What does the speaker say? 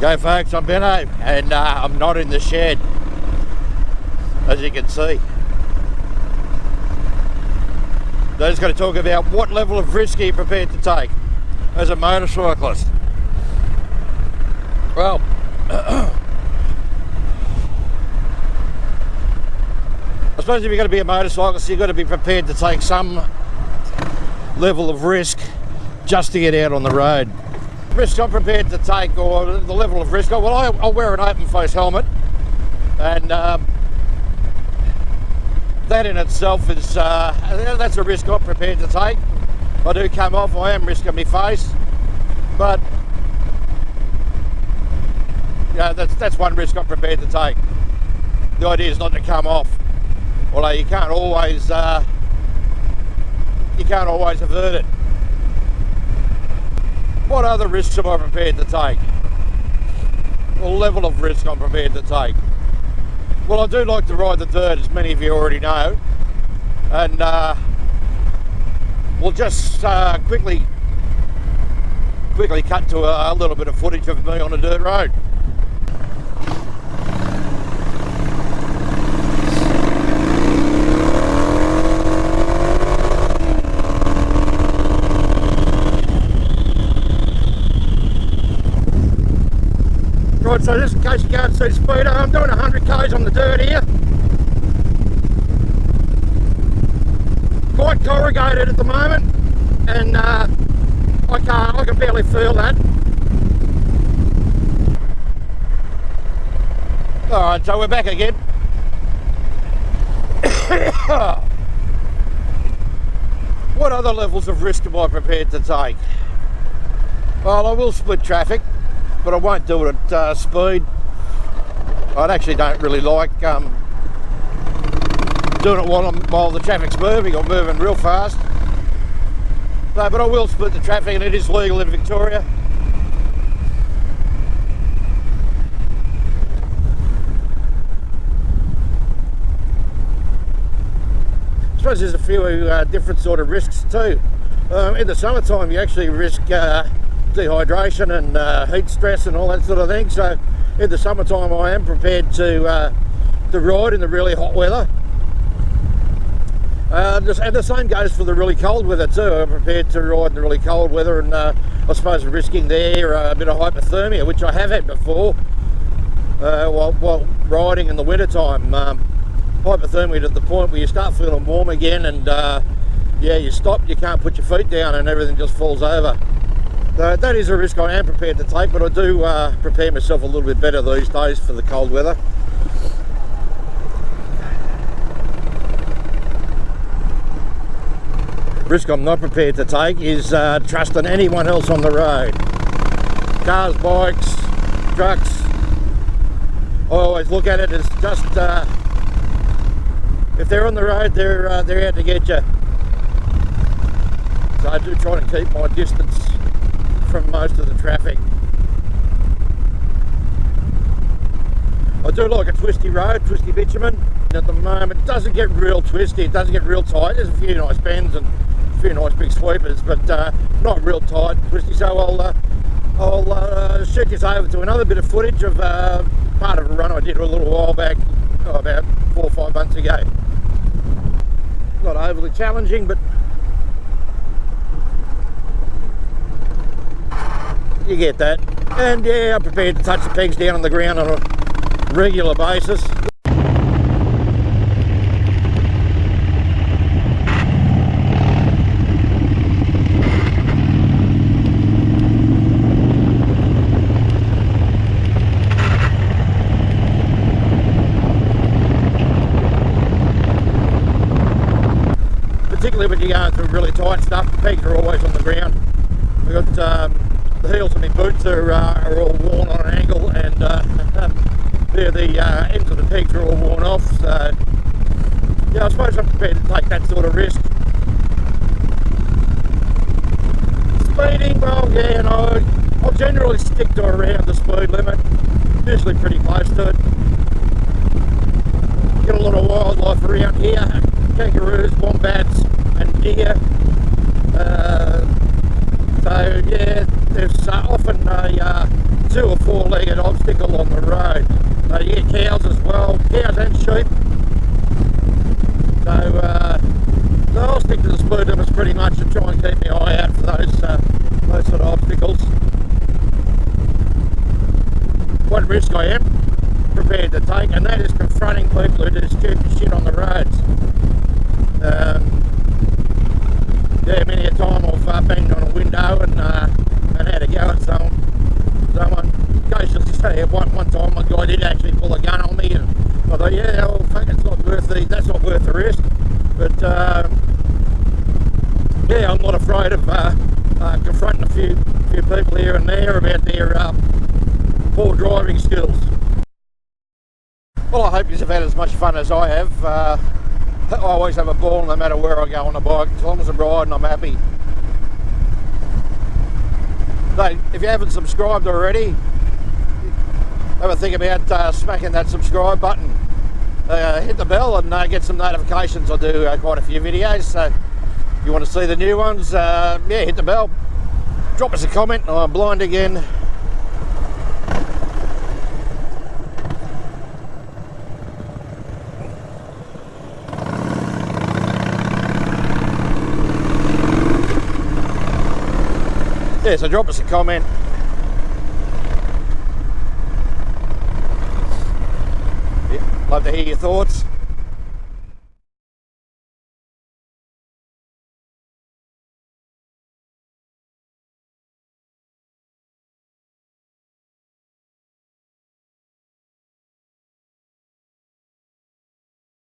Go folks, I'm Benno, and I'm not in the shed, as you can see. So I'm just going to talk about what level of risk are you prepared to take as a motorcyclist. Well, I suppose if you're going to be a motorcyclist, you've got to be prepared to take some level of risk just to get out on the road. Risk I'm prepared to take, or the level of risk, well, I'll wear an open face helmet, and that in itself is that's a risk I'm prepared to take. I do come off, I am risking my face, but yeah, that's one risk I'm prepared to take. The idea is not to come off, although you can't always avert it. What other risks am I prepared to take? What level of risk I'm prepared to take? Well, I do like to ride the dirt, as many of you already know, and we'll just quickly cut to a little bit of footage of me on a dirt road. Right, so just in case you can't see the speedo, I'm doing 100 k's on the dirt here. Quite corrugated at the moment, and I can barely feel that. Alright, so we're back again. What other levels of risk am I prepared to take? Well, I will split traffic, but I won't do it at speed. I actually don't really like doing it while the traffic's moving or moving real fast. No, but I will split the traffic, and it is legal in Victoria. I suppose there's a few different sort of risks too. In the summertime you actually risk dehydration and heat stress and all that sort of thing, so in the summertime I am prepared to ride in the really hot weather, and the same goes for the really cold weather too. I'm prepared to ride in the really cold weather, and I suppose risking there a bit of hypothermia, which I have had before while riding in the winter time. Hypothermia to the point where you start feeling warm again, and yeah, you stop, you can't put your feet down, and everything just falls over. That is a risk I am prepared to take, but I do prepare myself a little bit better these days for the cold weather. Risk I'm not prepared to take is trusting anyone else on the road. Cars, bikes, trucks. I always look at it as just if they're on the road, they're out to get you. So I do try to keep my distance from most of the traffic. I do like a twisty road, twisty bitumen. At the moment it doesn't get real twisty, it doesn't get real tight. There's a few nice bends and a few nice big sweepers, but not real tight, twisty. So I'll shoot this over to another bit of footage of part of a run I did a little while back, about 4 or 5 months ago. Not overly challenging, but you get that. And yeah, I'm prepared to touch the pegs down on the ground on a regular basis. Particularly when you're going through really tight stuff, the pegs are always on the ground. We've got the heels of my boots are all worn on an angle, and the ends of the pegs are all worn off, so yeah, I suppose I'm prepared to take that sort of risk. Speeding, well yeah, no, I'll generally stick to around the speed limit, usually pretty close to it. Get a lot of wildlife around here, kangaroos, wombats and deer. So yeah, there's often a 2 or 4 legged speed limits pretty much to try and keep my eye out for those sort of obstacles. What risk I am prepared to take, and that is confronting people who do stupid shit on the roads. Yeah, many a time I've banged on a window and had a go at someone. Occasionally say one time a guy did actually pull a gun on me, and I thought, yeah, well, fuck, that's not worth the risk. But yeah, I'm not afraid of confronting a few people here and there about their poor driving skills. Well, I hope you've had as much fun as I have. I always have a ball no matter where I go on a bike. As long as I'm riding, I'm happy. So, if you haven't subscribed already, have a think about smacking that subscribe button. Hit the bell and get some notifications. I do quite a few videos, so if you want to see the new ones, yeah, hit the bell. Drop us a comment. I'm blind again. Yeah, so drop us a comment. Yeah, love to hear your thoughts.